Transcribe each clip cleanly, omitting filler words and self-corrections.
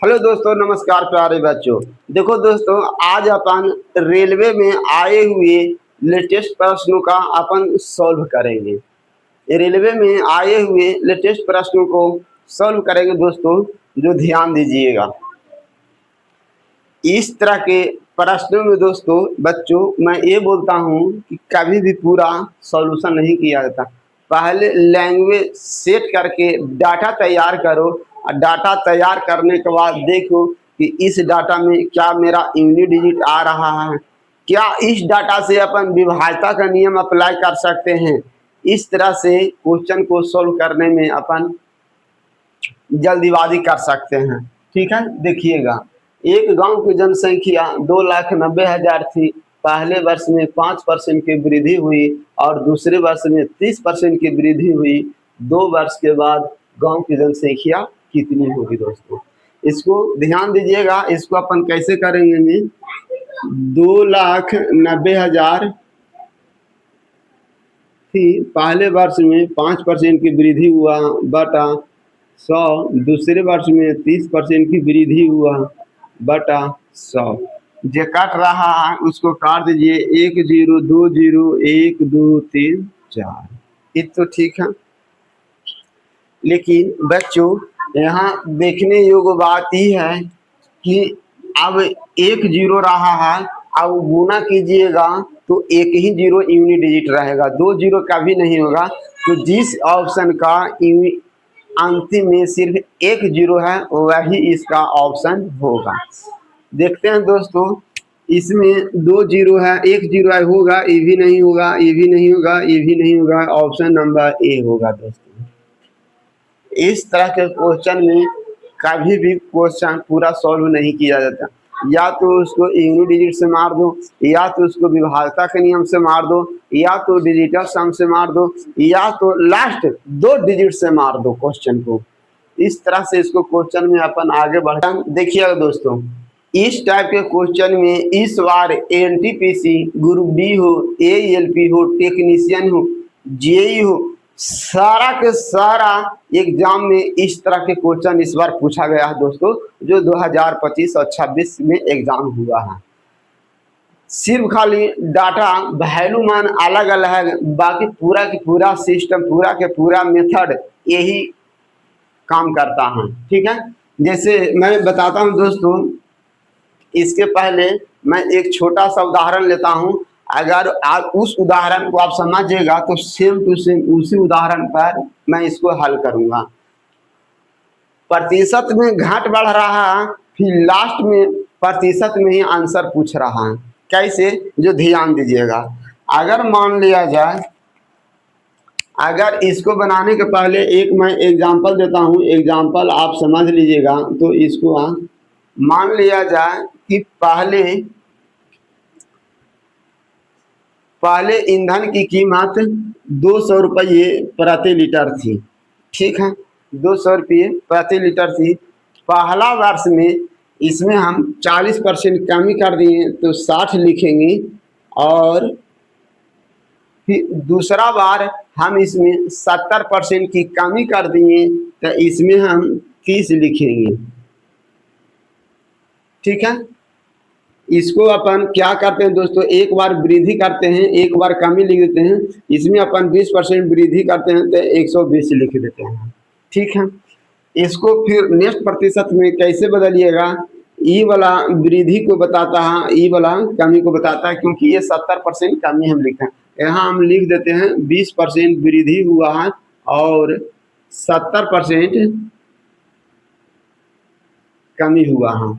Hello दोस्तों, नमस्कार प्यारे बच्चों। देखो दोस्तों, आज अपन रेलवे में आए हुए लेटेस्ट प्रश्नों का अपन सॉल्व करेंगे। रेलवे में आए हुए लेटेस्ट प्रश्नों को सॉल्व करेंगे दोस्तों, जो ध्यान दीजिएगा। इस तरह के प्रश्नों में दोस्तों बच्चों मैं ये बोलता हूँ कि कभी भी पूरा सॉल्यूशन नहीं किया जाता। पहले लैंग्वेज सेट करके डाटा तैयार करो और डाटा तैयार करने के बाद देखो कि इस डाटा में क्या मेरा यूनिट डिजिट आ रहा है, क्या इस डाटा से अपन विभाज्यता का नियम अप्लाई कर सकते हैं। इस तरह से क्वेश्चन को सोल्व करने में अपन जल्दीबाजी कर सकते हैं। ठीक है, देखिएगा। एक गांव की जनसंख्या 2,90,000 थी। पहले वर्ष में 5% की वृद्धि हुई और दूसरे वर्ष में 30% की वृद्धि हुई। 2 वर्ष के बाद गांव की जनसंख्या कितनी होगी दोस्तों? इसको ध्यान दीजिएगा। इसको अपन कैसे करेंगे? 2,90,000 थी, पहले वर्ष में 5% की वृद्धि हुआ बटा 100, दूसरे वर्ष में 30% की वृद्धि हुआ बटा 100। जो काट रहा है उसको काट दीजिए। 1 0 2 0 1 2 3 4। ये तो ठीक है, लेकिन बच्चों यहाँ देखने योग्य बात ही है कि अब 1 0 रहा है, अब गुना कीजिएगा तो एक ही जीरो यूनिट डिजिट रहेगा, 2 0 का भी नहीं होगा। तो जिस ऑप्शन का अंतिम में सिर्फ 1 0 है वही इसका ऑप्शन होगा। देखते हैं दोस्तों, इसमें 2 0 है, 1 0 है, होगा, ये भी नहीं होगा, ये भी नहीं होगा, ये भी नहीं होगा। ऑप्शन नंबर ए होगा दोस्तों। इस तरह के क्वेश्चन में कभी भी क्वेश्चन पूरा सॉल्व नहीं किया जाता। या तो उसको यूनिट डिजिट से मार दो, या तो उसको विभाज्यता के नियम से मार दो, या तो डिजिटल सम से मार दो, या तो लास्ट 2 डिजिट से मार दो क्वेश्चन को। इस तरह से इसको क्वेश्चन में अपन आगे बढ़ा। देखिएगा दोस्तों, इस टाइप के क्वेश्चन में इस बार एनटीपीसी, ग्रुप डी हो, एएलपी हो, टेक्नीशियन हो, जेई हो, सारा के सारा एग्जाम में इस तरह के क्वेश्चन इस बार पूछा गया है दोस्तों, जो 2025 और 26 में एग्जाम हुआ है। सिर्फ खाली डाटा वैल्यू मान अलग अलग है, बाकी पूरा की पूरा सिस्टम, पूरा के पूरा मेथड यही काम करता है। ठीक है, जैसे मैं बताता हूं दोस्तों, इसके पहले मैं एक छोटा सा उदाहरण लेता हूं। अगर आप उस उदाहरण को आप समझिएगा तो सेम टू सेम उसी उदाहरण पर मैं इसको हल करूंगा। प्रतिशत में घट बढ़ रहा है, फिर लास्ट में प्रतिशत में ही आंसर पूछ रहा है। कैसे? जो ध्यान दीजिएगा। अगर मान लिया जाए, अगर इसको बनाने के पहले एक मैं एग्जांपल देता हूं, एग्जांपल आप समझ लीजिएगा। तो इसको मान लिया जाए कि पहले ईंधन की कीमत 200 रुपये प्रति लीटर थी। ठीक है, 200 रुपये प्रति लीटर थी। पहला वर्ष में इसमें हम 40% कमी कर दिए तो 60 लिखेंगे, और फिर दूसरा बार हम इसमें 70% की कमी कर दिए तो इसमें हम 30 लिखेंगे। ठीक है, इसको अपन क्या करते हैं दोस्तों, एक बार वृद्धि करते हैं, एक बार कमी लिख देते हैं। इसमें अपन 20% वृद्धि करते हैं तो 120 लिख देते हैं। ठीक है, इसको फिर नेक्स्ट प्रतिशत में कैसे बदलिएगा? ई वाला वृद्धि को बताता है, ई वाला कमी को बताता है, क्योंकि ये 70% कमी हम लिखते हैं। यहाँ हम लिख देते हैं 20% वृद्धि हुआ है और 70% कमी हुआ है।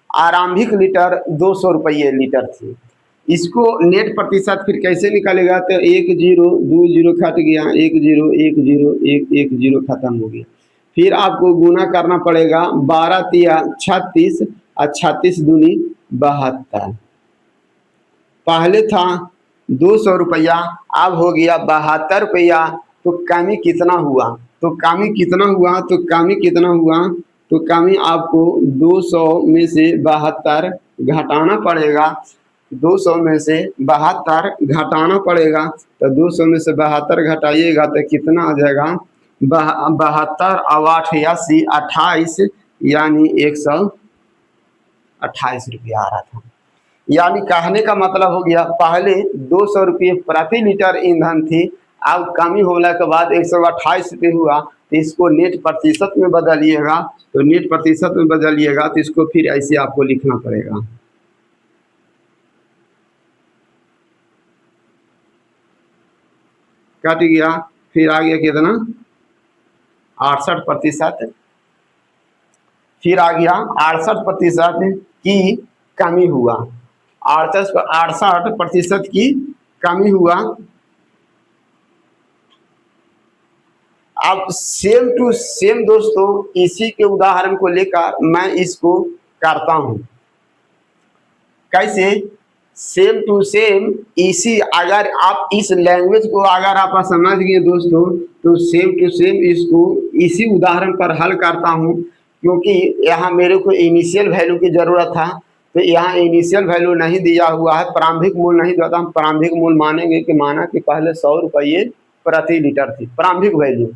आरंभिक लीटर 200 रुपये लीटर थी। इसको नेट प्रतिशत फिर कैसे निकालेगा? तो 1 0 2 0 खट गया, 1 0 1 0 1 1 0 खत्म हो गया। फिर आपको गुना करना पड़ेगा, 12 तिया 36 और 36 दूनी 72। पहले था 200 रुपया, अब हो गया 72 रुपया। तो कमी कितना हुआ? तो कमी कितना हुआ? तो कमी कितना हुआ? तो कमी आपको 200 में से 72 घटाना पड़ेगा। 200 में से 72 घटाना पड़ेगा। तो 200 में से 72 घटाइएगा तो कितना आ जाएगा? 72 और 8 80, 28, यानी 128 रुपया आ रहा था। यानी कहने का मतलब हो गया पहले 200 रुपये प्रति लीटर ईंधन थी, अब कमी होने के बाद 128 रुपये हुआ। तो इसको नेट प्रतिशत में बदलिएगा, तो नेट प्रतिशत में बदलिएगा तो इसको फिर ऐसे आपको लिखना पड़ेगा। कट गया, फिर आ गया कितना 68%, फिर आ गया 68% की कमी हुआ, 68% की कमी हुआ। अब सेम टू सेम दोस्तों इसी के उदाहरण को लेकर मैं इसको करता हूं। कैसे? सेम टू सेम इसी, अगर आप इस लैंग्वेज को अगर आप समझ गए दोस्तों तो सेम टू सेम इसको इसी उदाहरण पर हल करता हूं, क्योंकि यहाँ मेरे को इनिशियल वैल्यू की ज़रूरत था, तो यहाँ इनिशियल वैल्यू नहीं दिया हुआ है, प्रारंभिक मूल्य नहीं दिया था। हम प्रारंभिक मूल्य मानेंगे कि माना कि पहले 100 रुपये प्रति लीटर थी प्रारंभिक वैल्यू,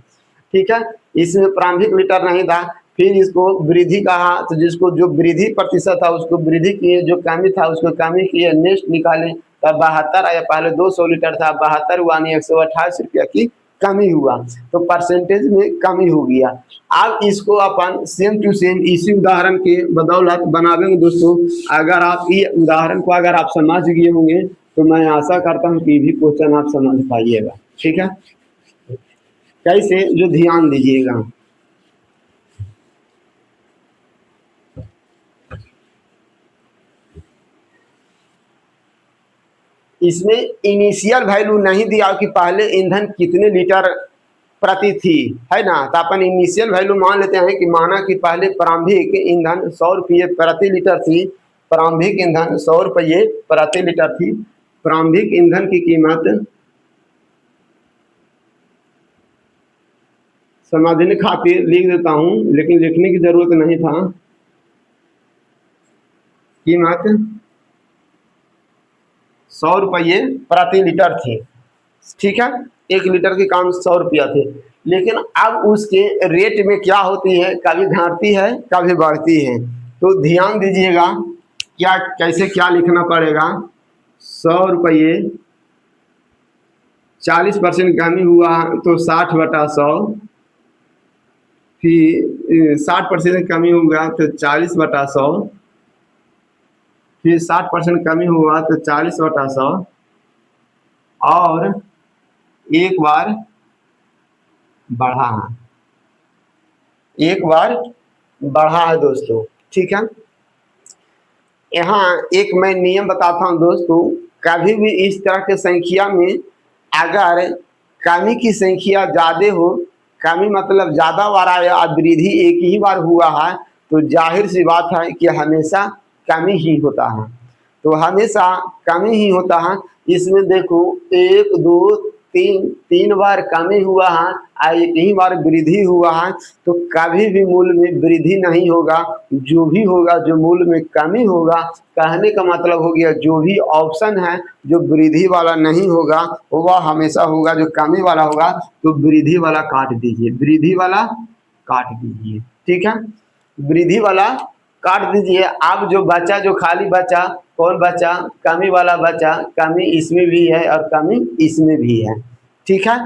ठीक है। इसमें प्रारंभिक लीटर नहीं था, फिर इसको वृद्धि कहा, तो जिसको जो वृद्धि प्रतिशत था उसको वृद्धि किए, जो कमी था उसको कमी किए, नेक्स्ट निकाले तब 72 आया। पहले 200 लीटर था, 72 हुआ, 128 रुपया की कमी हुआ, तो परसेंटेज में कमी हो गया। अब इसको अपन सेम टू सेम इसी उदाहरण के बदौलत बनावेंगे दोस्तों। अगर आप ये उदाहरण को अगर आप समझ गए होंगे तो मैं आशा करता हूँ कि भी क्वेश्चन आप समझ पाइएगा, ठीक है। कैसे, जो ध्यान दीजिएगा, इसमें इनिशियल वैल्यू नहीं दिया कि पहले ईंधन कितने लीटर प्रति थी, है ना। तो अपन इनिशियल वैल्यू मान लेते हैं कि माना कि पहले प्रारंभिक ईंधन 100 रुपये प्रति लीटर थी, प्रारंभिक ईंधन 100 रुपये प्रति लीटर थी। प्रारंभिक ईंधन की कीमत समझने खातिर लिख देता हूं, लेकिन लिखने की जरूरत नहीं था। कीमत 100 रुपये प्रति लीटर थी, ठीक है। 1 लीटर की काम 100 रुपया थे, लेकिन अब उसके रेट में क्या होती है, कभी घटती है कभी बढ़ती है। तो ध्यान दीजिएगा क्या कैसे क्या लिखना पड़ेगा। 100 रुपये 40% कमी हुआ तो 60/100, फिर 60% कमी होगा तो 40/100, फिर 60% कमी हुआ तो 40/100, और एक बार बढ़ा है, एक बार बढ़ा है दोस्तों, ठीक है। यहाँ एक मैं नियम बताता हूँ दोस्तों, कभी भी इस तरह के संख्या में अगर कमी की संख्या ज़्यादा हो, कमी मतलब ज़्यादा बार आया, वृद्धि एक ही बार हुआ है, तो जाहिर सी बात है कि हमेशा कमी ही होता है, तो हमेशा कमी ही होता है। इसमें देखो 1 2 3 बार कमी हुआ है, एक ही बार वृद्धि हुआ है, तो कभी भी मूल्य में वृद्धि नहीं होगा। जो भी होगा, जो मूल्य में कमी होगा, कहने का मतलब हो गया जो भी ऑप्शन है जो वृद्धि वाला नहीं होगा वह हमेशा होगा जो कमी वाला होगा। तो वृद्धि वाला काट दीजिए, वृद्धि वाला काट दीजिए, ठीक है। वृद्धि वाला काट दीजिए। अब जो बचा, जो खाली बचा, कौन बचा, कमी वाला बचा। कमी इसमें भी है और कमी इसमें भी है, ठीक है।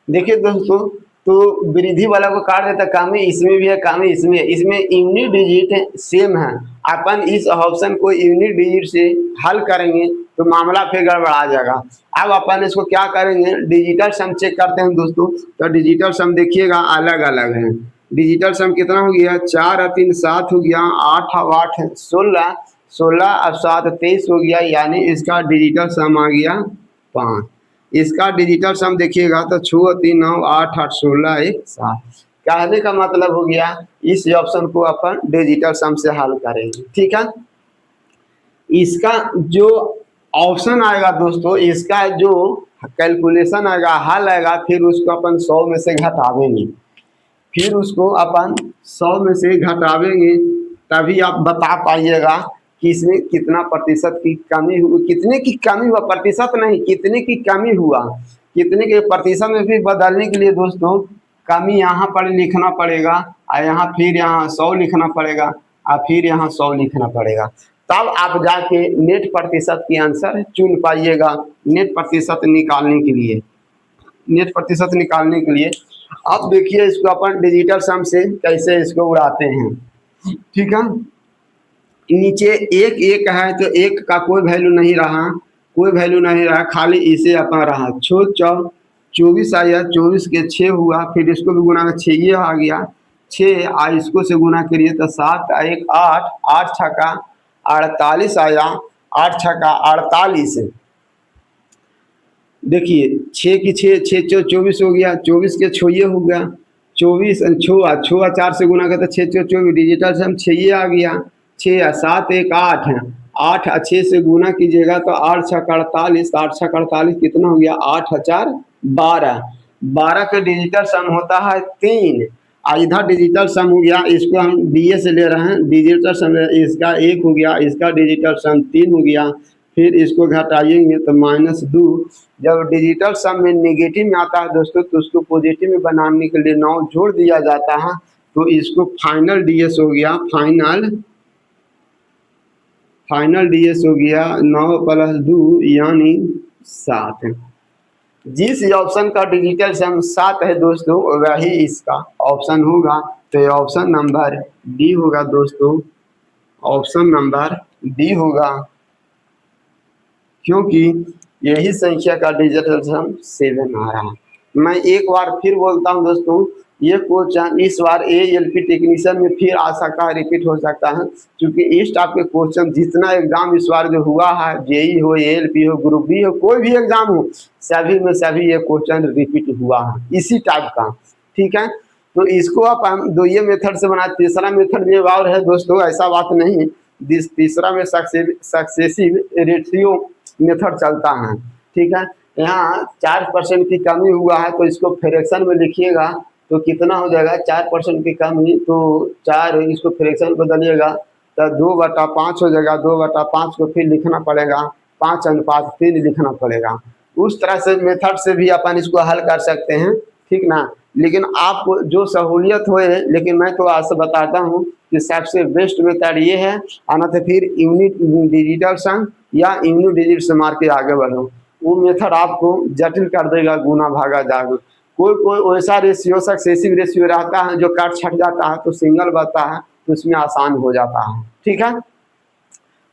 देखिए दोस्तों, तो वृद्धि वाला को काट देता, कमी इसमें भी है, कमी इसमें है। इसमें यूनिट डिजिट सेम है, अपन इस ऑप्शन को यूनिट डिजिट से हल करेंगे तो मामला फिर गड़बड़ा जाएगा। अब अपन इसको क्या करेंगे, डिजिटल सम चेक करते हैं दोस्तों। तो डिजिटल सम देखिएगा अलग अलग है। डिजिटल सम कितना हो गया, 4 और 3 7 हो गया, 8 और 8 16, 16 और 7 23 हो गया, यानी इसका डिजिटल सम आ गया 5। इसका डिजिटल सम देखिएगा तो 6 और 3 9 8 8 16 1 7। कहने का मतलब हो गया इस ऑप्शन को अपन डिजिटल सम से हल करेंगे, ठीक है। इसका जो ऑप्शन आएगा दोस्तों, इसका जो कैलकुलेशन आएगा, हल आएगा, फिर उसको अपन 100 में से घटावेंगे, फिर उसको अपन 100 में से घटावेंगे, तभी आप बता पाइएगा कि इसमें कितना प्रतिशत की कमी हुई, कितने की कमी हुआ, प्रतिशत नहीं, कितने की कमी हुआ। कितने के प्रतिशत में फिर बदलने के लिए दोस्तों कमी यहाँ पर लिखना पड़ेगा, और यहाँ फिर यहाँ 100 लिखना पड़ेगा, और फिर यहाँ 100 लिखना पड़ेगा। तब आप जाके नेट प्रतिशत की आंसर चुन पाइएगा। नेट प्रतिशत निकालने के लिए, नेट प्रतिशत निकालने के लिए अब देखिए इसको अपन डिजिटल सम से कैसे इसको उड़ाते हैं। ठीक है, नीचे एक एक है तो एक का कोई वैल्यू नहीं रहा, कोई वैल्यू नहीं रहा, खाली इसे अपन रहा। 24 आया, 24 के 6 हुआ, फिर इसको भी गुना 6 ये आ गया 6, आ इसको से गुना करिए तो 7 1 8, 8 छक्का 48 आया, 8 छक्का 48। देखिए 6 की 6 6 24 हो गया, 24 के 6 ये हो गया 24, 6 4 से गुना करता 6 24, डिजिटल सम 6 ये आ गया 6 7 1 8 है, 8 6 से गुना कीजिएगा तो 8 6 48, 8 6 48 कितना हो गया 8 4 12, 12 का डिजिटल सम होता है 3। इधर डिजिटल सम हो गया, इसको हम डीए से ले रहे हैं, डिजिटल सम इसका 1 हो गया, इसका डिजिटल सम 3 हो गया, फिर इसको घटाएंगे तो -2। जब डिजिटल सम में नेगेटिव में आता है दोस्तों तो उसको पॉजिटिव में बनाने के लिए 9 जोड़ दिया जाता है, तो इसको फाइनल डीएस हो गया, फाइनल डीएस हो गया 9 + 2 यानी 7। जिस ऑप्शन का डिजिटल सम 7 है दोस्तों वही इसका ऑप्शन होगा, तो ऑप्शन नंबर डी होगा दोस्तों, ऑप्शन नंबर डी होगा, क्योंकि यही संख्या का डिजिटल सम 7 आ रहा है। मैं एक बार फिर बोलता हूं दोस्तों, ये क्वेश्चन इस बार एएलपी टेक्नीशियन में फिर आ सकता है, रिपीट हो सकता है, क्योंकि इस टाइप के क्वेश्चन जितना एग्जाम इस बार जो हुआ है, जेई हो, एएलपी हो, ग्रुप बी हो, कोई भी एग्जाम हो, सभी में सभी ये क्वेश्चन रिपीट हुआ है इसी टाइप का। ठीक है, तो इसको आप हम दो ये मेथड से बनाए, तीसरा मेथड भी और है दोस्तों, ऐसा बात नहीं। तीसरा में सक्सेसिव रेशियो मेथड चलता है। ठीक है, यहाँ 4% की कमी हुआ है तो इसको फ्रैक्शन में लिखिएगा तो कितना हो जाएगा, 4% की कमी तो 4, इसको फ्रैक्शन बदलिएगा तो 2/5 हो जाएगा, 2/5 को फिर लिखना पड़ेगा, 5:3 लिखना पड़ेगा। उस तरह से मेथड से भी अपन इसको हल कर सकते हैं, ठीक ना। लेकिन आपको जो सहूलियत होए, लेकिन मैं तो आपसे बताता हूँ कि सबसे बेस्ट मेथड ये है, आना तो फिर यूनिट डिजिटल सम या यूनिट डिजिट से मार के आगे बढ़ो, वो मेथड आपको जटिल कर देगा, गुना भागा जाएगा। कोई वैसा रेशियो सक्सेसिव रेशियो रहता है जो काट छट जाता है तो सिंगल बनता है, तो उसमें आसान हो जाता है। ठीक है,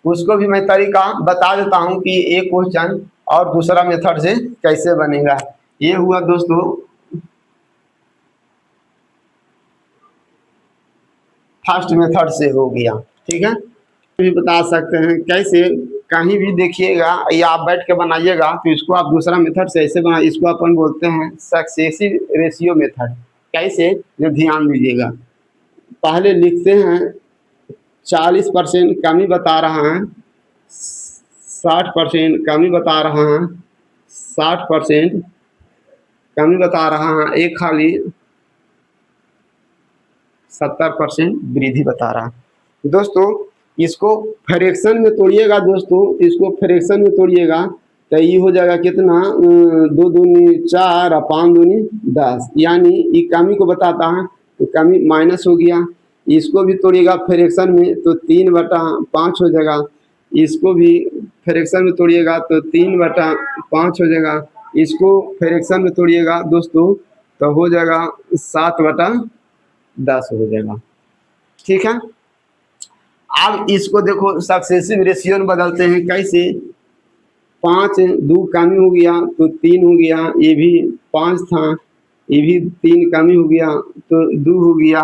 उसको भी मैं तरीका बता देता हूँ कि एक क्वेश्चन और दूसरा मेथड से कैसे बनेगा। ये हुआ दोस्तों फर्स्ट मेथड से हो गया। ठीक है, भी बता सकते हैं कैसे, कहीं भी देखिएगा या आप बैठ के बनाइएगा तो इसको आप दूसरा मेथड से ऐसे बना, इसको अपन बोलते हैं सक्सेसिव रेशियो मेथड। कैसे, जो ध्यान दीजिएगा, पहले लिखते हैं 40% कमी बता रहा है, 60% कमी बता रहा है, 60% कमी बता रहा है, एक खाली 70% वृद्धि बता रहा है। दोस्तों इसको फ्रैक्शन में तोड़िएगा दोस्तों, इसको फ्रैक्शन में तोड़िएगा तो ये हो जाएगा कितना, 2 दूनी 4 और 5 दूनी 10, यानी ये कमी को बताता है तो कमी माइनस हो गया। इसको भी तोड़िएगा फ्रैक्शन में तो 3/5 हो जाएगा, इसको भी फ्रैक्शन में तोड़िएगा तो 3/5 हो जाएगा, इसको फ्रैक्शन में तोड़िएगा दोस्तों तो हो जाएगा 7/10 हो जाएगा। ठीक है, अब इसको देखो सक्सेसिव रेशियो में बदलते हैं कैसे, 5 2 कमी हो गया तो 3 हो गया, ये भी 5 था, ये भी 3 कमी हो गया तो 2 हो गया,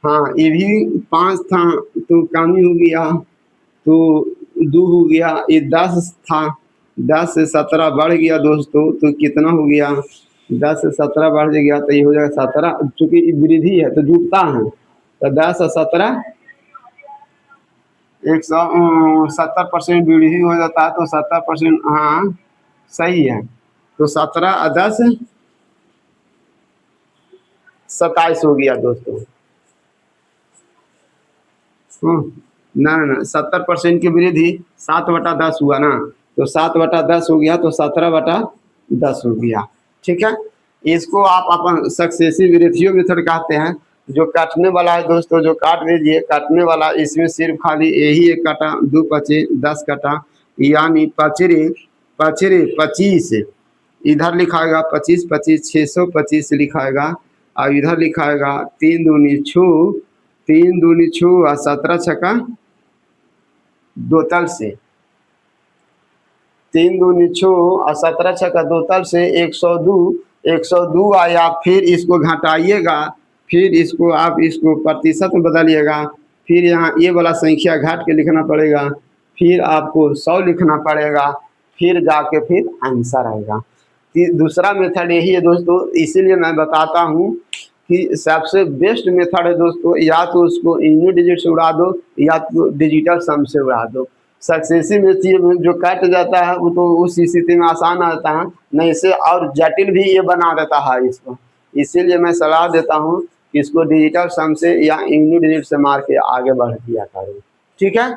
हाँ ये भी 5 था तो कमी हो गया तो 2 हो गया, ये 10 था, 10 से 17 बढ़ गया दोस्तों तो कितना हो गया, 10 से 17 बढ़ गया तो ये हो जाएगा 17, चूँकि वृद्धि है तो जुटता है तो 10 और 17 170% वृद्धि हो जाता है तो 70%, हाँ सही है, तो 17 और 10 27 हो गया दोस्तों। ना 70% की वृद्धि 7/10 हुआ ना, तो 7/10 हो गया तो 17/10 10 हो गया। ठीक है, इसको आप अपन सक्सेसिव रेशियो मेथड कहते हैं। जो काटने वाला है दोस्तों, जो काट दीजिए, काटने वाला इसमें सिर्फ खाली यही एक काटा, 2 पचे 10 काटा, यानी पचरे पचरे 25, इधर लिखाएगा 25 25 625 लिखाएगा, और इधर लिखाएगा 3 दूनी छू, 3 दूनी छू और 17 छक्का दो तल से, 3 दूनी छू और 17 छक्का दो तल से 102, 102 आया। फिर इसको घटाइएगा, फिर इसको आप इसको प्रतिशत में बदलिएगा, फिर यहाँ ये वाला संख्या घाट के लिखना पड़ेगा, फिर आपको 100 लिखना पड़ेगा, फिर जाके फिर आंसर आएगा। दूसरा मेथड यही है दोस्तों, इसीलिए मैं बताता हूँ कि सबसे बेस्ट मेथड है दोस्तों, या तो उसको यूनिट डिजिट से उड़ा दो या तो डिजिटल सम से उड़ा दो। सक्सेसिव में जो कट जाता है वो तो उस स्थिति में आसान आता है, नहीं से और जटिल भी ये बना देता है इसको। इसीलिए मैं सलाह देता हूँ कि इसको डिजिटल सम से या यूनिट डिजिट से मार के आगे बढ़ दिया करो। ठीक है,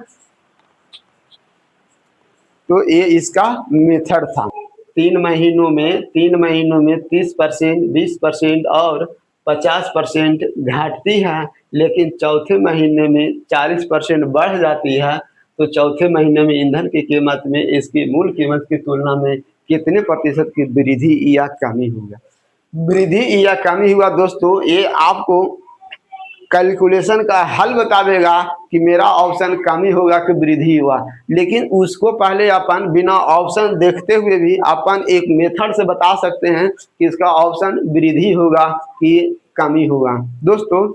तो ये इसका मेथड था। 3 महीनों में 30%, 20% और 50% घटती है, लेकिन चौथे महीने में 40% बढ़ जाती है। तो चौथे महीने में ईंधन की कीमत में इसकी मूल कीमत की तुलना में कितने प्रतिशत की वृद्धि या कमी होगा? वृद्धि या कमी हुआ दोस्तों, ये आपको कैलकुलेशन का हल बतावेगा कि मेरा ऑप्शन कमी होगा कि वृद्धि हुआ, लेकिन उसको पहले अपन बिना ऑप्शन देखते हुए भी अपन एक मेथड से बता सकते हैं कि इसका ऑप्शन वृद्धि होगा कि कमी होगा। दोस्तों,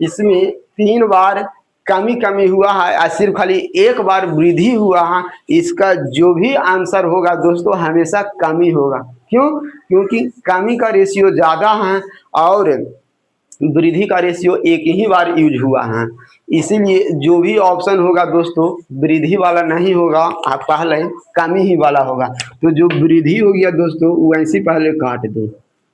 इसमें 3 बार कमी कमी हुआ है और सिर्फ खाली 1 बार वृद्धि हुआ है। इसका जो भी आंसर होगा दोस्तों हमेशा कमी होगा। क्यों? क्योंकि कमी का रेशियो ज़्यादा है और वृद्धि का रेशियो एक ही बार यूज हुआ है, इसीलिए जो भी ऑप्शन होगा दोस्तों वृद्धि वाला नहीं होगा, आप पहले कमी ही वाला होगा। तो जो वृद्धि हो गया दोस्तों वो ऐसे पहले काट दो।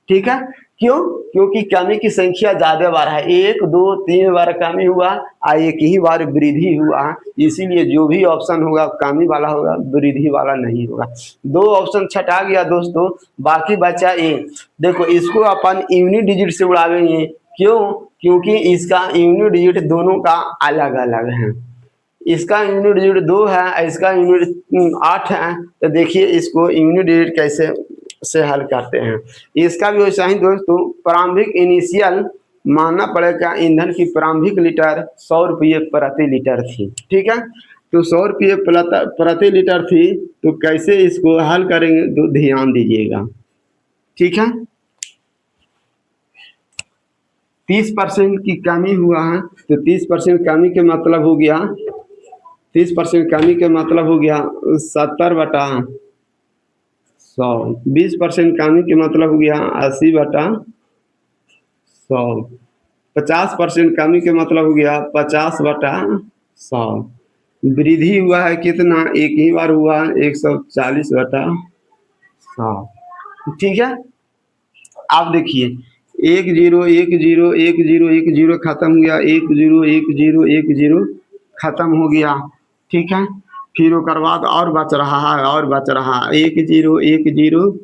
ठीक है, क्यों? क्योंकि कमी की संख्या ज्यादा बार है, 1 2 3 बार कमी हुआ और एक ही बार वृद्धि हुआ, इसीलिए जो भी ऑप्शन होगा कमी वाला होगा, वृद्धि वाला नहीं होगा। 2 ऑप्शन छटा गया दोस्तों, बाकी बचा ए। देखो, इसको अपन यूनिट डिजिट से उड़ावेंगे। क्यों? क्योंकि इसका यूनिट डिजिट दोनों का अलग अलग है। इसका यूनिट डिजिट 2 है, इसका यूनिट 8 है। तो देखिए इसको यूनिट डिजिट कैसे से हल करते हैं। इसका भी वैसा ही दोस्तों, प्रारंभिक इनिशियल मानना पड़ेगा, ईंधन की प्रारंभिक लीटर 100 रुपये प्रति लीटर थी। ठीक है, तो 100 रुपये प्रति लीटर थी, तो कैसे इसको हल करेंगे तो ध्यान दीजिएगा। ठीक है, 30% की कमी हुआ है, तो 30% कमी के मतलब हो गया, 30% कमी के मतलब हो गया 70/100। 20% कमी के मतलब हो गया 80/100। 50% कमी के मतलब हो गया 50/100। वृद्धि हुआ है कितना? एक ही बार हुआ, 140/100। ठीक है, आप देखिए 1 0 1 0 1 0 1 0 खत्म हो गया, 1 0 1 0 1 0 खत्म हो गया। ठीक है, फिर उसके बाद और बच रहा है, और बच रहा है 1 0 1 0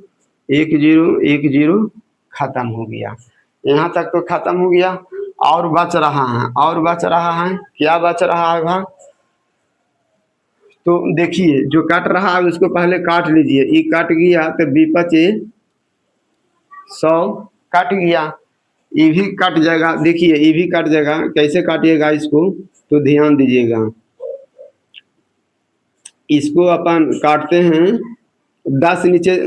1 0 1 0 खत्म हो गया। यहाँ तक तो खत्म हो गया, और बच रहा है, और बच रहा है, क्या बच रहा है भाई? तो देखिए जो कट रहा है उसको पहले काट लीजिए, ये कट गया तो विपचे 100 कट गया, ये भी कट जाएगा। देखिए ये भी कट जाएगा, कैसे काटिएगा इसको तो ध्यान दीजिएगा। इसको अपन काटते हैं 10 नीचे,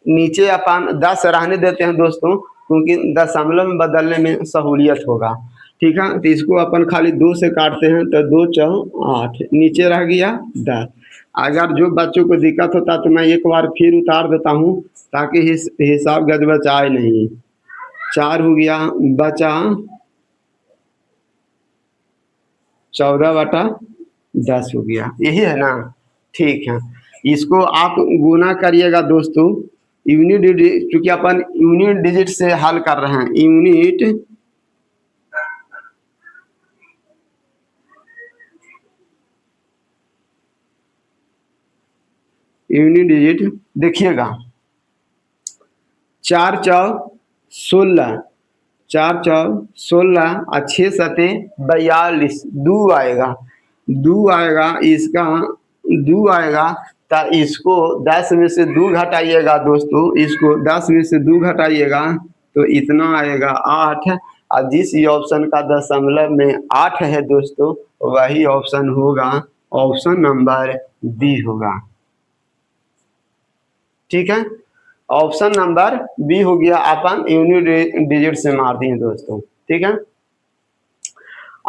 नीचे अपन 10 रहने देते हैं दोस्तों, क्योंकि दशमलव में बदलने में सहूलियत होगा। ठीक है, तो इसको अपन खाली 2 से काटते हैं, तो 2 4 8 नीचे रह गया 10। अगर जो बच्चों को दिक्कत होता तो मैं एक बार फिर उतार देता हूँ ताकि हिसाब गजबचाए नहीं। 4 हो गया, बचा 14/10 हो गया, यही है ना? ठीक है, इसको आप गुना करिएगा दोस्तों, यूनिट डिजिट, क्योंकि अपन यूनिट डिजिट से हल कर रहे हैं। यूनिट डिजिट देखिएगा, 4 चौ 16, 4 चौ 16 और 6 सते 42, दो आएगा, दो आएगा, इसका दो आएगा। तो इसको 10 में से दो घटाइएगा दोस्तों, इसको 10 में से दो घटाइएगा तो इतना आएगा 8। और जिस ऑप्शन का दशमलव में 8 है दोस्तों, वही ऑप्शन होगा, ऑप्शन नंबर बी होगा। ठीक है, ऑप्शन नंबर बी हो गया, अपन यूनिट डिजिट से मार दिए दोस्तों। ठीक है,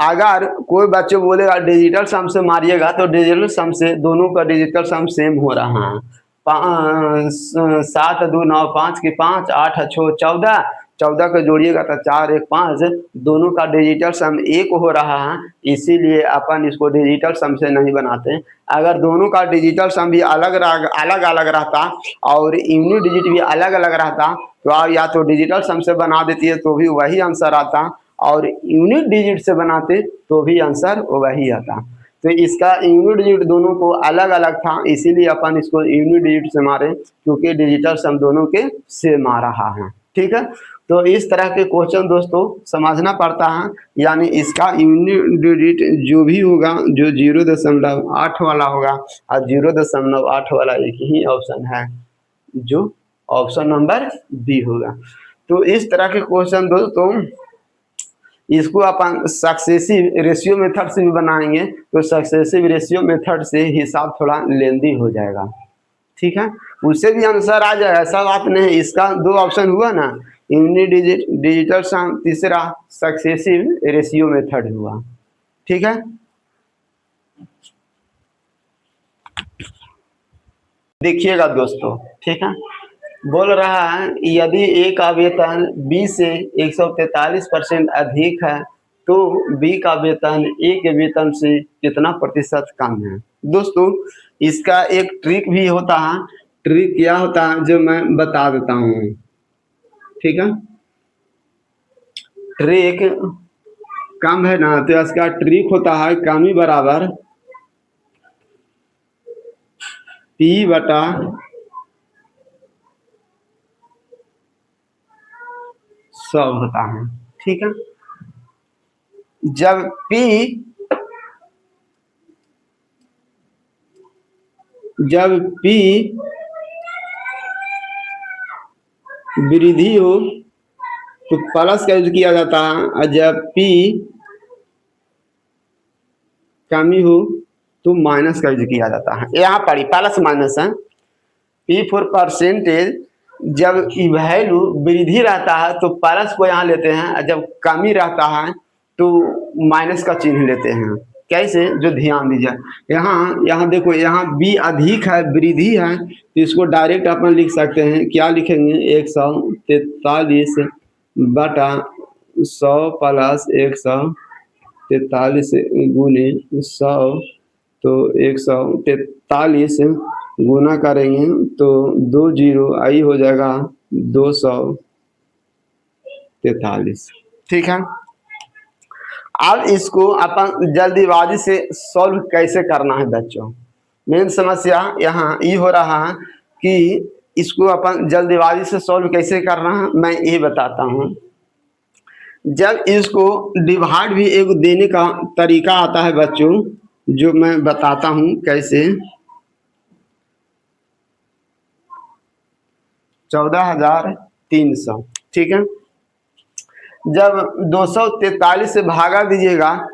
अगर कोई बच्चे बोलेगा डिजिटल सम से मारिएगा, तो डिजिटल सम से दोनों का डिजिटल सम सेम हो रहा है। 7 2 9 5 की 5, 8 6 14, 14 को जोड़िएगा तो 4 1 5, दोनों का डिजिटल सम एक हो रहा है, इसीलिए अपन इसको डिजिटल सम से नहीं बनाते। अगर दोनों का डिजिटल सम भी अलग अलग रहता और यूनिट डिजिट भी अलग अलग रहता, तो आप या तो डिजिटल सम से बना देती है तो भी वही आंसर आता, और यूनिट डिजिट से बनाते तो भी आंसर वही आता। तो इसका यूनिट डिजिट दोनों को अलग अलग था, इसीलिए अपन इसको यूनिट डिजिट से मारे, क्योंकि डिजिटल सम दोनों के सेम आ रहा है। ठीक है, तो इस तरह के क्वेश्चन दोस्तों समझना पड़ता है। यानी इसका यूनिट डिजिट जो भी होगा, जो 0.8 वाला होगा, और 0.8 वाला एक ही ऑप्शन है, जो ऑप्शन नंबर बी होगा। तो इस तरह के क्वेश्चन दोस्तों, इसको अपन सक्सेसिव रेशियो मेथड से भी बनाएंगे, तो सक्सेसिव रेशियो मेथड से हिसाब थोड़ा लेंदी हो जाएगा। ठीक है, उससे भी आंसर आ जाएगा, ऐसा बात नहीं। इसका दो ऑप्शन हुआ ना, यूनिट डिजिट, डिजिटल सम, तीसरा सक्सेसिव रेशियो मेथड हुआ। ठीक है, देखिएगा दोस्तों। ठीक है, बोल रहा है यदि ए का वेतन बी से 143% अधिक है, तो बी का वेतन ए के वेतन से कितना प्रतिशत कम है। दोस्तों, इसका एक ट्रिक भी होता है। ट्रिक क्या होता है जो मैं बता देता हूँ। ठीक है, ट्रिक कम है ना, तो इसका ट्रिक होता है कमी बराबर पी बटा सब होता है। ठीक है, जब P वृद्धि हो तो प्लस का यूज किया जाता है, और जब P कमी हो तो माइनस का यूज किया जाता है। यहाँ पर प्लस माइनस है। P फॉर परसेंटेज, जब वैल्यू वृद्धि रहता है तो प्लस को यहाँ लेते हैं, और जब कमी रहता है तो माइनस का चिन्ह लेते हैं। कैसे, जो ध्यान दीजिए। यहाँ देखो, यहाँ बी अधिक है, वृद्धि है, तो इसको डायरेक्ट अपन लिख सकते हैं। क्या लिखेंगे, 143 बटा 100 प्लस 143 गुने 100, तो 143 गुना करेंगे तो 2 जीरो आई हो जाएगा 243। ठीक है, अब इसको अपन जल्दीबाजी से सॉल्व कैसे करना है बच्चों। मेन समस्या यहाँ ये हो रहा है कि इसको अपन जल्दीबाजी से सॉल्व कैसे करना है, मैं ये बताता हूँ। जब इसको डिवाइड भी एक देने का तरीका आता है बच्चों, जो मैं बताता हूँ कैसे। 14,300। ठीक है, जब 243 से भागा दीजिएगा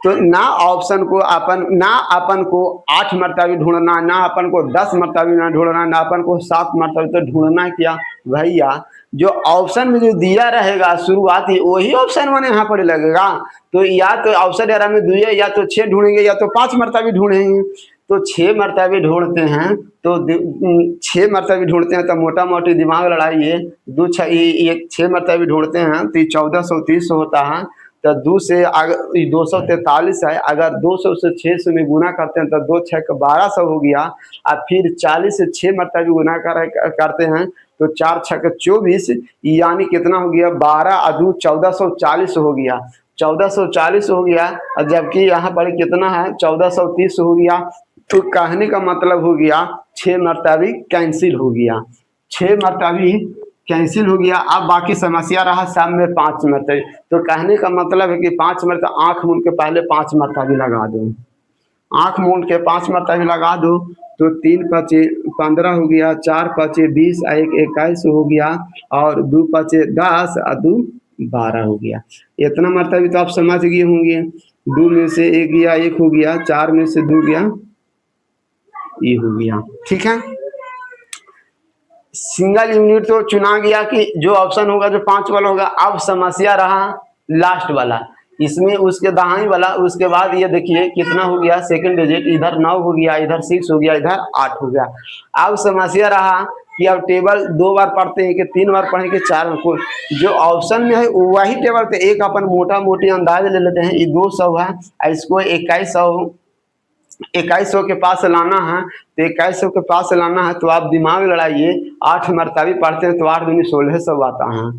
तो ना ऑप्शन को अपन को 8 मरतबे ढूंढना, ना अपन को 10 मरतबे ना ढूंढना, ना अपन को 7 मरतबे, तो ढूंढना क्या भैया, जो ऑप्शन में जो दिया रहेगा शुरुआती, वही ऑप्शन में यहाँ पर लगेगा। तो या तो ऑप्शन एरा में दिए, या तो 6 ढूंढेंगे, या तो 5 मरतबे ढूंढेंगे। तो 6 मरतबे ढूंढते हैं, तो 6 मरतबे ढूंढते हैं, तो मोटा मोटी दिमाग लड़ाइए, 6 मरतबे ढूंढते हैं तो 1430 होता है। तो 2 से अगर 243 है, अगर 200 से 600 में गुना करते हैं तो 2 6 1200 हो गया। और फिर 40 से 6 मरतबे गुना करते हैं तो 4 6 24, यानी कितना हो गया, 12 और 2 1440 हो गया। 1440 हो गया, और जबकि यहाँ पर कितना है, 1430 हो गया। तो कहने का मतलब हो गया 6 मरतबे कैंसिल हो गया। 6 मरतबे कैंसिल हो गया। अब बाकी समस्या रहा सम में 5 मरतबे। तो कहने का मतलब है कि 5 मरतबा आँख मूंद के पहले 5 मरतबा भी लगा दो। आँख मूंद के 5 मरतबा भी लगा दो तो 3 पचे 15 हो गया, 4 पचे 20 और 1 21 हो गया, और 2 पचे 10 और 2 12 हो गया। इतना मरतबा भी तो आप समझ गए होंगे। 2 में से 1 गया, 1 हो गया, 4 में से 2 गया, ये हो गया। ठीक है, सिंगल यूनिट तो चुना गया कि जो ऑप्शन होगा जो 5 वाला होगा। अब समस्या रहा लास्ट वाला, इसमें उसके दहाई वाला। उसके बाद ये देखिए कितना हो गया सेकंड डिजिट, इधर 9 हो गया, इधर 6 हो गया, इधर 8 हो गया। अब समस्या रहा कि अब टेबल 2 बार पढ़ते हैं कि 3 बार पढ़ें कि 4 बार, को जो ऑप्शन में है वही टेबल थे। एक अपन मोटा मोटी अंदाज ले लेते हैं, ये 200 है, इसको 2100 के पास लाना है। तो 2100 के पास लाना है तो आप दिमाग लड़ाइए। 8 मरतबा पढ़ते हैं तो 8 दूनी 1600 आता है।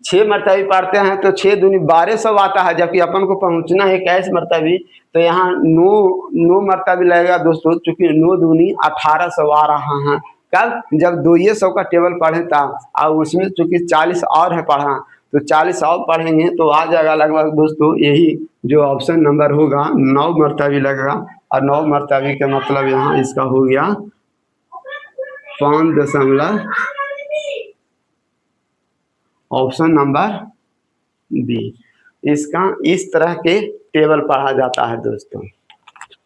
6 मरतबा पढ़ते हैं तो 6 दूनी 1200 आता है, जबकि अपन को पहुंचना है 21 मरतबा। तो यहाँ 9 मरतबा लगेगा दोस्तों, चूंकि 9 दूनी 1800 आ रहा है। कब? जब 200 का टेबल पढ़े तब, और उसमें चूंकि 40 और है पढ़ा, तो 40 और पढ़ेंगे तो आ जाएगा लगभग दोस्तों यही जो ऑप्शन नंबर होगा 9 मरतबा लगेगा। और 9 मरतबे का मतलब यहाँ इसका हो गया 5 ऑप्शन नंबर बी। इसका इस तरह के टेबल पढ़ा जाता है दोस्तों।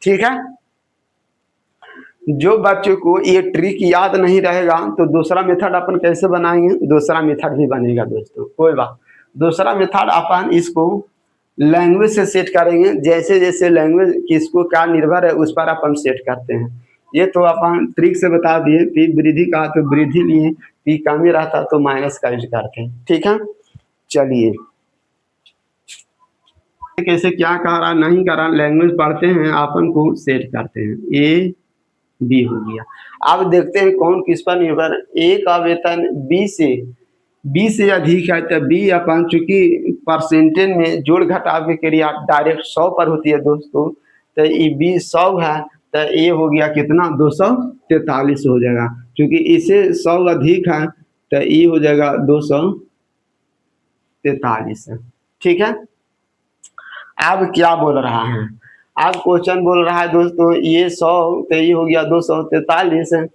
ठीक है, जो बच्चों को ये ट्रिक याद नहीं रहेगा तो दूसरा मेथड अपन कैसे बनाएंगे, दूसरा मेथड भी बनेगा दोस्तों, कोई बात। दूसरा मेथड अपन इसको लैंग्वेज से सेट करेंगे। जैसे जैसे लैंग्वेज किसको क्या निर्भर है उस पर अपन सेट करते हैं। ये तो अपन ट्रिक से बता दिए। पी वृद्धि का तो वृद्धि लिए, पी कमी रहता तो माइनस का यूज करते हैं। ठीक है, चलिए कैसे क्या करा नहीं करा लैंग्वेज पढ़ते हैं, अपन को सेट करते हैं। ए बी हो गया। अब देखते हैं कौन किस पर निर्भर है। ए का वेतन बी से अधिक है तो बी अपन चूंकि परसेंटेज में जोड़ घटाव की क्रिया डायरेक्ट 100 पर होती है दोस्तों, तो ये बी 100 है तो ए हो गया कितना 243 हो जाएगा। क्योंकि इसे 100 अधिक है तो ई हो जाएगा 243 है। ठीक है, अब क्या बोल रहा है, अब क्वेश्चन बोल रहा है दोस्तों ये 100 तो ये हो गया 243 है।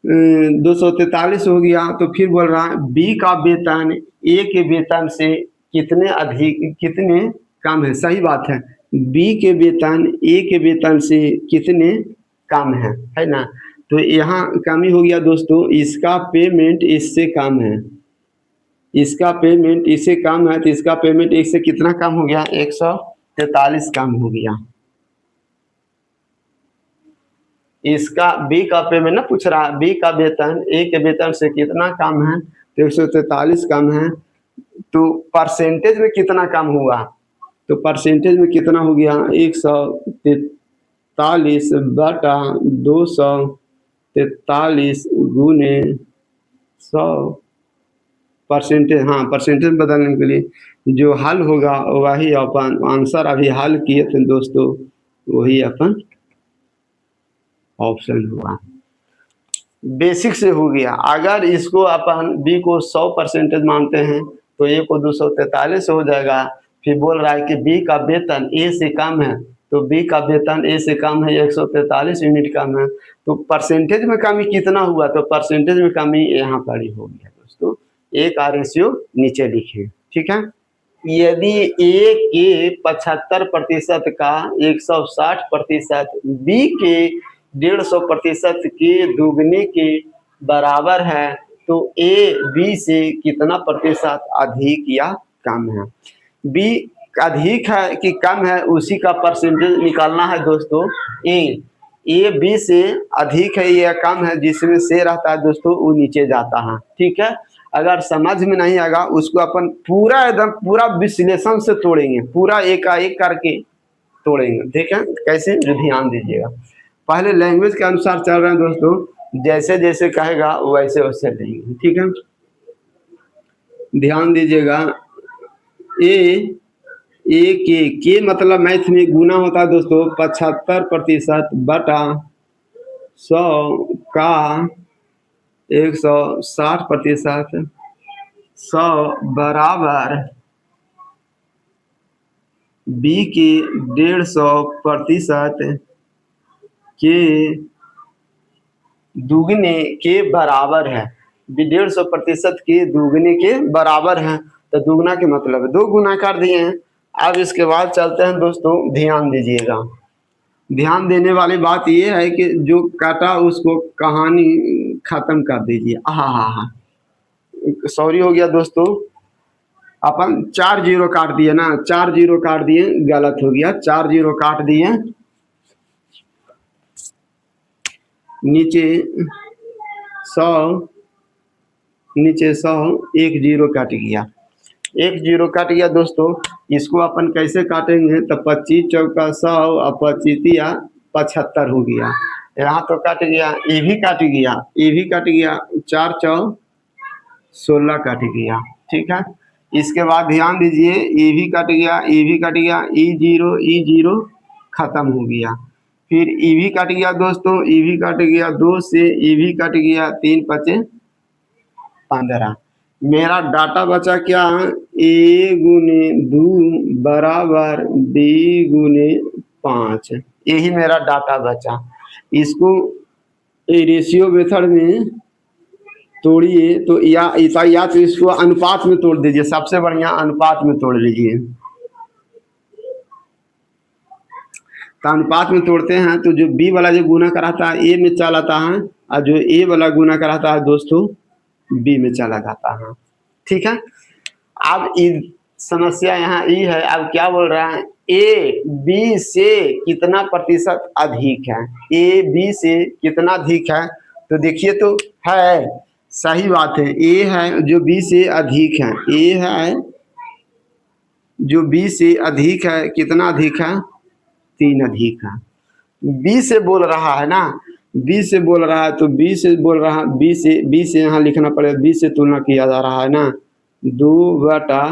243 हो गया तो फिर बोल रहा है बी का वेतन ए के वेतन से कितने अधिक कितने कम है। सही बात है, बी के वेतन ए के वेतन से कितने कम है ना। तो यहाँ कमी हो गया दोस्तों, इसका पेमेंट इससे कम है, इसका पेमेंट इससे कम है, तो इसका पेमेंट एक से कितना कम हो गया 143 कम हो गया। इसका बी का पेमेंट ना पूछ रहा है, बी का वेतन ए के वेतन से कितना कम है तो 143 कम है। तो परसेंटेज में कितना कम हुआ, तो परसेंटेज में कितना हो गया 143 बटा 243 गुने 100 परसेंटेज। हाँ, परसेंटेज बदलने के लिए जो हल होगा वही अपन आंसर अभी हल किए थे दोस्तों, वही अपन ऑप्शन हुआ। बेसिक से हो गया। अगर इसको अपन बी को 100 परसेंटेज मानते हैं तो ए को 243 हो जाएगा। फिर बोल रहा है कि बी का वेतन ए से कम है, तो बी का वेतन ए से कम है 143 यूनिट कम है। तो परसेंटेज में कमी कितना हुआ, तो परसेंटेज में कमी यहाँ पर ही हो गया दोस्तों। ए का रेशियो नीचे लिखे। ठीक है, यदि ए के 75% का 160% बी के 150% के दुगने के बराबर है तो ए बी से कितना प्रतिशत अधिक या कम है। बी अधिक है कि कम है उसी का परसेंटेज निकालना है दोस्तों। ए बी से अधिक है या कम है, जिसमें से रहता है दोस्तों वो नीचे जाता है। ठीक है, अगर समझ में नहीं आएगा उसको अपन पूरा एकदम पूरा विश्लेषण से तोड़ेंगे, पूरा एक करके तोड़ेंगे। ठीक है, कैसे ध्यान दीजिएगा। पहले लैंग्वेज के अनुसार चल रहे हैं दोस्तों, जैसे जैसे कहेगा वैसे वैसे लेंगे। ठीक है, ध्यान दीजिएगा। ए के मतलब मैथ में गुना होता है दोस्तों 75% बटा 100 का 160%, 100 बराबर b के 150% के दुगने के बराबर है। b 150% के दुगने के बराबर है, तो दुगना के मतलब 2 गुना कर दिए हैं। अब इसके बाद चलते हैं दोस्तों, ध्यान दीजिएगा। ध्यान देने वाली बात ये है कि जो काटा उसको कहानी खत्म कर दीजिए। हाँ, सॉरी हो गया दोस्तों, अपन 4 जीरो काट दिए ना, 4 जीरो काट दिए, गलत हो गया। 4 जीरो काट दिए, नीचे 100, नीचे 100, 1 जीरो कट गया, 1 जीरो कट गया दोस्तों। इसको अपन कैसे काटेंगे, तो 25 चौका 100 और 25 75 हो गया। यहाँ तो कट गया, ये भी कट गया, ये भी कट गया, 4 चौ 16 कट गया। ठीक है, इसके बाद ध्यान दीजिए, ये भी कट गया, ये भी कट गया, ई जीरो खत्म हो गया। फिर ये भी कट गया दोस्तों, ये भी कट गया, 2 से ये भी कट गया, 3 पचे 15। मेरा डाटा बचा क्या, a गुने 2 बराबर b गुने 5, यही मेरा डाटा बचा। इसको रेशियो मेथड में तोड़िए तो या तो इसको अनुपात में तोड़ दीजिए, सबसे बढ़िया अनुपात में तोड़ लीजिए। तो अनुपात में तोड़ते हैं तो जो b वाला जो गुना कराता है a में चला आता है, और जो a वाला गुना कराता है दोस्तों b में चला जाता है। ठीक है, अब समस्या यहाँ ये है, अब क्या बोल रहा है, a b से कितना प्रतिशत अधिक है, a b से कितना अधिक है। तो देखिए तो है, सही बात है, a है जो b से अधिक है, a है जो b से अधिक है, कितना अधिक है, 3 अधिक है। b से बोल रहा है ना, b से बोल रहा है, तो b से बोल रहा है, b से यहाँ लिखना पड़ेगा, b से तुलना किया जा रहा है ना, 2 बटा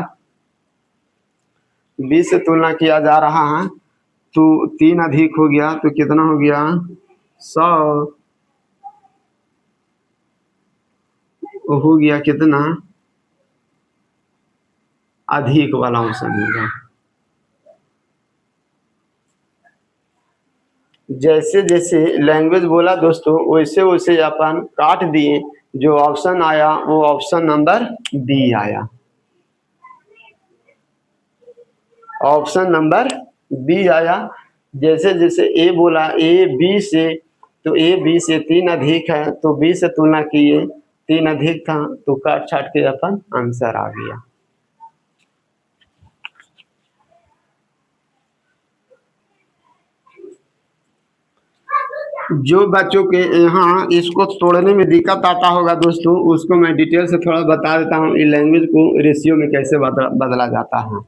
b से तुलना किया जा रहा है, तो 3 अधिक हो गया, तो कितना हो गया, 100 हो गया, कितना अधिक वाला ऑप्शन होगा। जैसे जैसे लैंग्वेज बोला दोस्तों, वैसे वैसे अपन काट दिए, जो ऑप्शन आया वो ऑप्शन नंबर बी आया, ऑप्शन नंबर बी आया। जैसे जैसे ए बोला, ए बी से, तो ए बी से 3 अधिक है, तो बी से तुलना किए, 3 अधिक था, तो काट छाट के अपन आंसर आ गया। जो बच्चों के यहाँ इसको तोड़ने में दिक्कत आता होगा दोस्तों, उसको मैं डिटेल से थोड़ा बता देता हूँ, इस लैंग्वेज को रेशियो में कैसे बदला जाता है।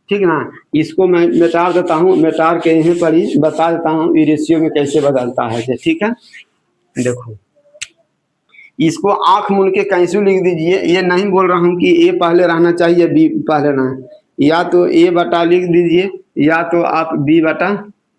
ठीक ना, इसको मैं मिटार देता हूँ, मिटार के यहीं पर ही बता देता हूँ ये रेशियो में कैसे बदलता है। ठीक है, देखो, इसको आंख मूंद के कैसे लिख दीजिए, ये नहीं बोल रहा हूँ कि ए पहले रहना चाहिए बी पहले रहना, या तो ए बटा लिख दीजिए, या तो आप बी बटा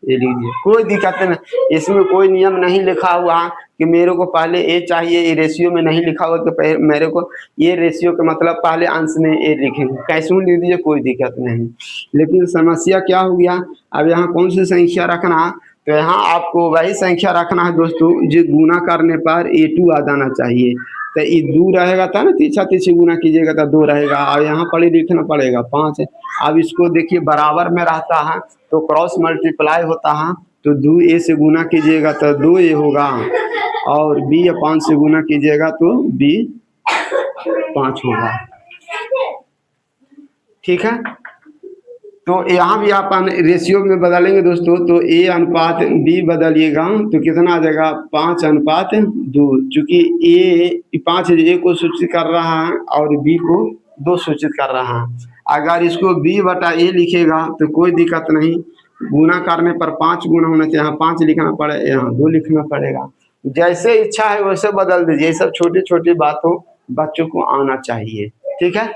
ये लीजिए, कोई दिक्कत नहीं, इसमें कोई नियम नहीं लिखा हुआ कि मेरे को पहले ए चाहिए, ये रेशियो में नहीं लिखा हुआ कि मेरे को ये रेशियो का मतलब पहले अंश में ए लिखेंगे, कैसे लिख दीजिए, कोई दिक्कत नहीं। लेकिन समस्या क्या हो गया, अब यहाँ कौन सी संख्या रखना, तो यहाँ आपको वही संख्या रखना है दोस्तों जो गुना करने पर a2 आ जाना चाहिए। तो ये 2 रहेगा था ना, तीछा तीछी गुना कीजिएगा तो 2 रहेगा, और यहाँ पर लिखना पड़ेगा 5 है। अब इसको देखिए बराबर में रहता है तो क्रॉस मल्टीप्लाई होता है, तो 2a से गुना कीजिएगा तो 2a होगा, और b या 5 से गुना कीजिएगा तो b 5 होगा। ठीक है, तो यहाँ भी अपन रेशियो में बदलेंगे दोस्तों, तो a अनुपात b बदलिएगा तो कितना आ जाएगा, 5 अनुपात 2, चूंकि a 5 a को सूचित कर रहा है और b को 2 सूचित कर रहा है। अगर इसको b बटा a लिखेगा तो कोई दिक्कत नहीं, गुना करने पर 5 गुना होना चाहिए, यहाँ 5 लिखना पड़ेगा, यहाँ 2 लिखना पड़ेगा। जैसे इच्छा है वैसे बदल दीजिए, ये सब छोटी छोटी बातों बच्चों को आना चाहिए। ठीक है,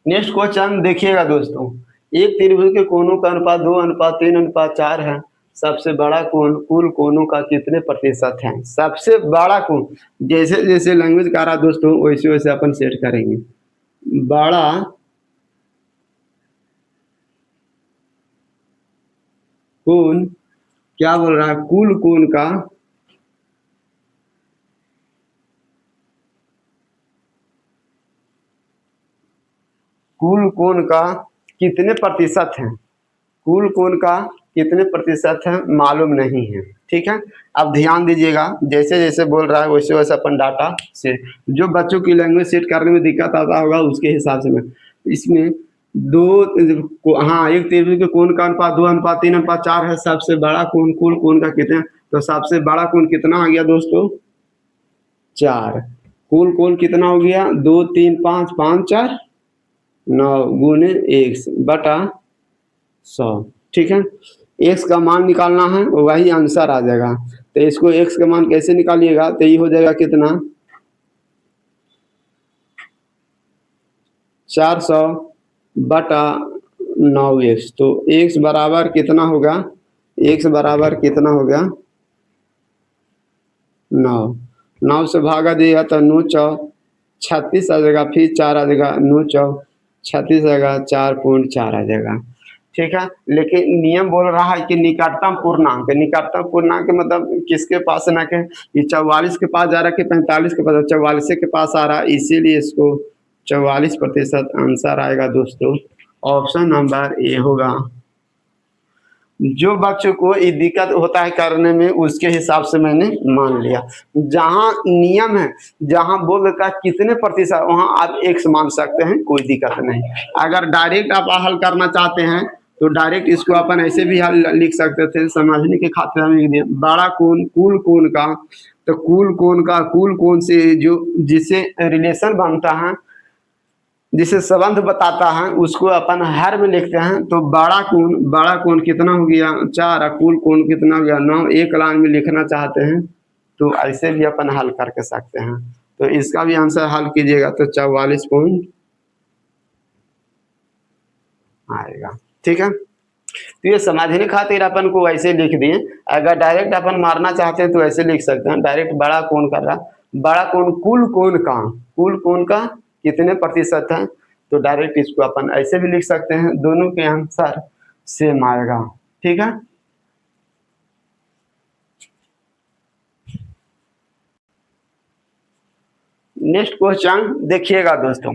नेक्स्ट क्वेश्चन देखिएगा दोस्तों, एक त्रिभुज के कोनों का अनुपात 2:3:4 है, सबसे बड़ा कोण कुल कोणों का कितने प्रतिशत है। सबसे बड़ा कोण, जैसे जैसे लैंग्वेज का रहा दोस्तों वैसे वैसे अपन सेट करेंगे। बड़ा कोण क्या बोल रहा है, कुल कोण का कुल कोण का कितने प्रतिशत है, कुल कोण का कितने प्रतिशत है मालूम नहीं है। ठीक है, अब ध्यान दीजिएगा, जैसे जैसे बोल रहा है वैसे वैसे अपन डाटा से, जो बच्चों की लैंग्वेज सेट करने में दिक्कत आता होगा उसके हिसाब से मैं इसमें हाँ, एक त्रिभुज के कोण का अनुपात 2:3:4 है। सबसे बड़ा कोण कुल कोण का कितना, तो सबसे बड़ा कोण कितना आ गया दोस्तों 4। कुल कोण कितना हो गया 2 3 5 5 4 9 गुने 1 बटा 100। ठीक है, एक्स का मान निकालना है, वही आंसर आ जाएगा। तो इसको एक्स का मान कैसे निकालिएगा, तो ये हो जाएगा कितना 400 बटा 9x। तो x बराबर कितना होगा, x बराबर कितना होगा 9। 9 से भागा दिएगा तो 9 चौ 36 आ जाएगा, फिर 4 आ जाएगा, 9 चौ 36 आएगा, 4.4 आ जाएगा। ठीक है, लेकिन नियम बोल रहा है कि निकटतम पूर्णांक, निकटतम पूर्णांक मतलब किसके पास ना के, ये 44 के पास जा रहा है कि 45 के पास, 44 के पास आ रहा है, इसीलिए इसको 44% आंसर आएगा दोस्तों। ऑप्शन नंबर ए होगा। जो बच्चों को ये दिक्कत होता है करने में उसके हिसाब से मैंने मान लिया। जहाँ नियम है, जहाँ बोल देता है कितने प्रतिशत, वहाँ आप एक्स मान सकते हैं, कोई दिक्कत नहीं। अगर डायरेक्ट आप हल करना चाहते हैं तो डायरेक्ट इसको अपन ऐसे भी हल लिख सकते थे, समझने के खातिर हम लिख दिए बड़ा कोण कुल कोण का। तो कुल कोण का कुल कोण से जो जिससे रिलेशन बनता है, जिसे संबंध बताता है, उसको अपन हर में लिखते हैं। तो बड़ा कोण कितना हो गया 4, कुल कोण कितना हो गया 9। एक लाइन में लिखना चाहते हैं तो ऐसे भी अपन हल करके सकते हैं। तो इसका भी आंसर हल कीजिएगा तो 44 पॉइंट आएगा। ठीक है, तो ये समझने खातिर अपन को ऐसे लिख दिए। अगर डायरेक्ट अपन मारना चाहते हैं तो ऐसे लिख सकते हैं, डायरेक्ट बड़ा कोण कर रहा, बड़ा कोण कुल कोण का कितने प्रतिशत है, तो डायरेक्ट इसको अपन ऐसे भी लिख सकते हैं, दोनों के आंसर सेम आएगा। ठीक है, नेक्स्ट क्वेश्चन देखिएगा दोस्तों।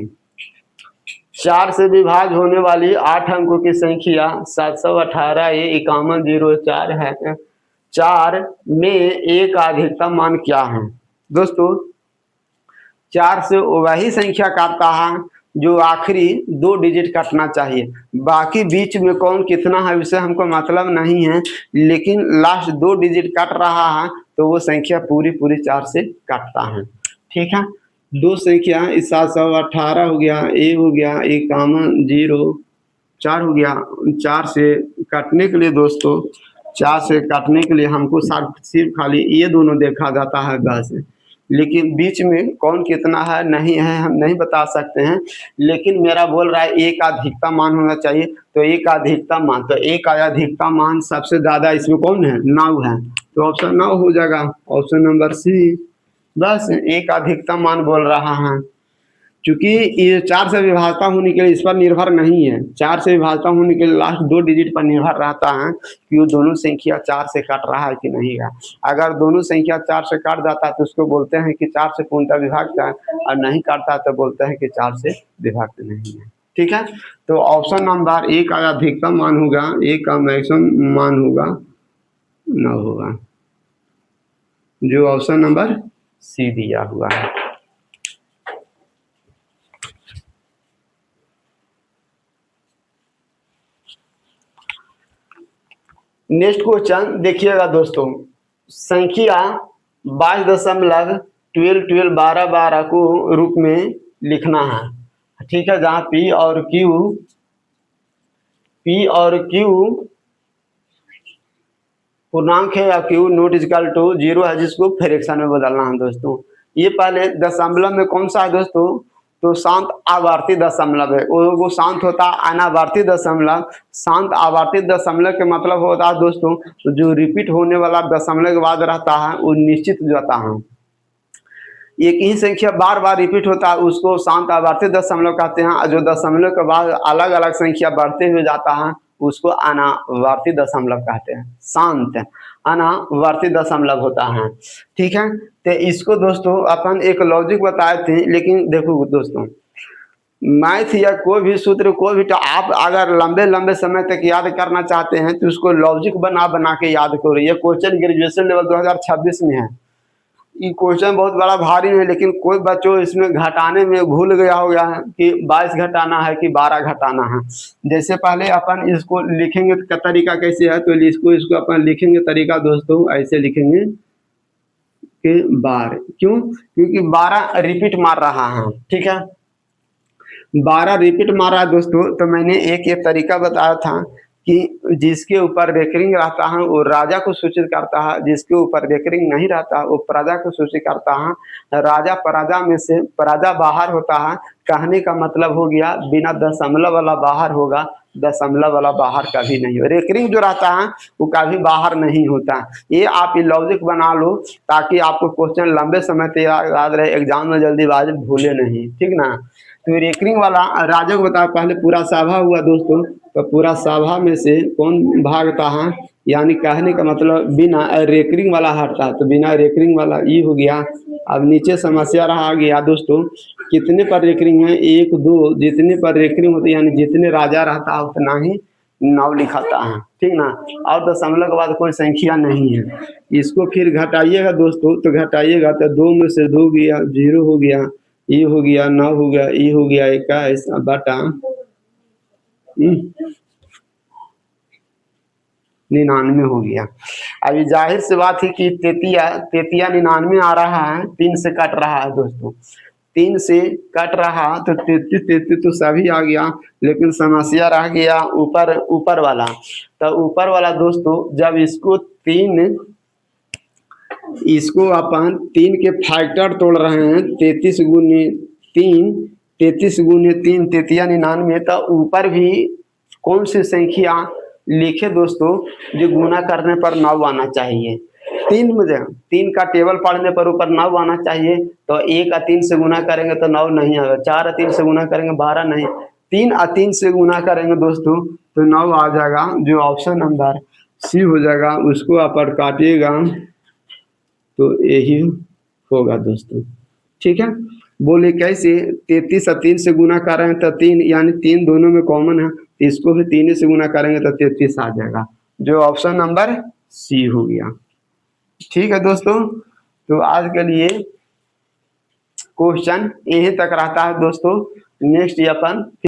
4 से विभाज्य होने वाली 8 अंकों की संख्या 718 5104 है। 4 में एक का अधिकतम मान क्या है। दोस्तों 4 से वही संख्या काटता है जो आखिरी 2 डिजिट काटना चाहिए, बाकी बीच में कौन कितना है उससे हमको मतलब नहीं है, लेकिन लास्ट 2 डिजिट काट रहा है तो वो संख्या पूरी पूरी 4 से काटता है। ठीक है, 2 संख्या 718 हो गया, ए हो गया 5104 हो गया। 4 से काटने के लिए दोस्तों, 4 से काटने के लिए हमको सिर्फ खाली ये दोनों देखा जाता है बस, लेकिन बीच में कौन कितना है नहीं है हम नहीं बता सकते हैं। लेकिन मेरा बोल रहा है एक अधिकतम मान होना चाहिए, तो एक अधिकतम मान, तो एक अधिकतम मान सबसे ज्यादा इसमें कौन है 9 है, तो ऑप्शन 9 हो जाएगा, ऑप्शन नंबर सी। बस एक अधिकतम मान बोल रहा है, क्योंकि ये 4 से विभाज्यता होने के लिए इस पर निर्भर नहीं है। 4 से विभाज्यता होने के लिए लास्ट 2 डिजिट पर निर्भर रहता है कि वो दोनों संख्या 4 से काट रहा है कि नहीं है। अगर दोनों संख्या 4 से काट जाता है तो उसको बोलते हैं कि 4 से पूर्णतः विभाज्य है, और नहीं काटता तो बोलते हैं कि 4 से विभाज्य नहीं है। ठीक है, तो ऑप्शन नंबर ए का अधिकतम मान होगा, ए का मैक्सिमम मान होगा 9 होगा, जो ऑप्शन नंबर सी दिया हुआ है। नेक्स्ट क्वेश्चन देखिएगा दोस्तों। संख्या 22.12 को रूप में लिखना है। ठीक है, जहाँ पी और क्यू पूर्णांक है या क्यू नॉट इक्वल टू 0 है, जिसको फ्रैक्शन में बदलना है दोस्तों। ये पहले दशमलव में कौन सा है दोस्तों, तो शांत आवर्ती दशमलव है, वो शांत होता है अनावर्ती दशमलव। शांत आवर्ती दशमलव के मतलब होता है दोस्तों जो रिपीट होने वाला दशमलव के बाद रहता है वो निश्चित हो जाता है। एक ही संख्या बार बार रिपीट होता है उसको शांत आवर्ती दशमलव कहते हैं, और जो दशमलव के बाद अलग अलग संख्या बढ़ते हुए जाता है उसको अनावर्ती दशमलव कहते हैं। शांत अनावर्ती दशमलव होता है। ठीक है, तो इसको दोस्तों अपन एक लॉजिक बताए थे, लेकिन देखो दोस्तों मैथ या कोई भी सूत्र कोई भी तो आप अगर लंबे लंबे समय तक याद करना चाहते हैं तो उसको लॉजिक बना बना के याद करो। ये क्वेश्चन ग्रेजुएशन लेवल 2026 में है। ये क्वेश्चन बहुत बड़ा भारी है, लेकिन कोई बच्चों इसमें घटाने में भूल गया होगा कि 22 घटाना है कि 12 घटाना है। जैसे पहले अपन इसको लिखेंगे तो तरीका कैसे है, तो इसको अपन लिखेंगे तरीका दोस्तों ऐसे लिखेंगे कि 12, क्यों, क्योंकि 12 रिपीट मार रहा है। ठीक है, 12 रिपीट मार रहा है दोस्तों, तो मैंने एक तरीका बताया था कि जिसके ऊपर रेकरिंग रहता है वो राजा को सूचित करता है, जिसके ऊपर रेकरिंग नहीं रहता वो प्रजा को सूचित करता है। राजा प्रजा में से प्रजा बाहर होता है, कहने का मतलब हो गया बिना दशमलव वाला बाहर होगा, दशमलव वाला बाहर कभी नहीं हो। रेकरिंग जो रहता है वो कभी बाहर नहीं होता। ये आप ये लॉजिक बना लो ताकि आपको क्वेश्चन लंबे समय तक याद रहे, एग्जाम में जल्दीबाजी भूले नहीं। ठीक ना, तो रेकरिंग वाला राजा को बताया। पहले पूरा सभा हुआ दोस्तों, तो पूरा सभा में से कौन भागता है, यानी कहने का मतलब बिना रेकरिंग वाला हटता है, तो बिना रेकरिंग वाला ई हो गया। अब नीचे समस्या रहा गया दोस्तों कितने पर रेकरिंग है, 1 2, जितने पर रेकरिंग होती है यानी जितने राजा रहता है उतना ही नाव लिखाता है। ठीक ना, और दशमलव के बाद कोई संख्या नहीं है। इसको फिर घटाइएगा दोस्तों, तो घटाइएगा तो 2 में से 2 गया, 0 हो गया, ये हो गया, 9 हो गया, ये हो गया 21 बटा 99 हो गया। अभी जाहिर सी बात है कि 33 99 आ रहा है, 3 से कट रहा है दोस्तों, 3 से कट रहा तो 33 तो सभी आ गया, लेकिन समस्या रह गया ऊपर वाला। तो ऊपर वाला दोस्तों जब इसको अपन 3 के फैक्टर तोड़ रहे हैं, 33 गुने 3, 33 गुने 3 33 99, तो ऊपर भी कौन सी संख्या लिखे दोस्तों जो गुना करने पर 9 आना चाहिए। 3 मुझे 3 का टेबल पढ़ने पर ऊपर 9 आना चाहिए, तो 1 और 3 से गुना करेंगे तो 9 नहीं आएगा, 4 और 3 से गुना करेंगे 12 नहीं, 3 और 3 से गुना करेंगे दोस्तों तो 9 आ जाएगा, जो ऑप्शन नंबर सी हो जाएगा। उसको आप काटिएगा तो यही होगा दोस्तों। ठीक है, बोले कैसे, 33 और 3 से गुना कर रहे हैं तो 3 यानी 3 दोनों में कॉमन है, इसको भी 3 से गुना करेंगे तो 33 आ जाएगा, जो ऑप्शन नंबर सी हो गया। ठीक है दोस्तों, तो आज के लिए क्वेश्चन यही तक रहता है दोस्तों। नेक्स्ट अपन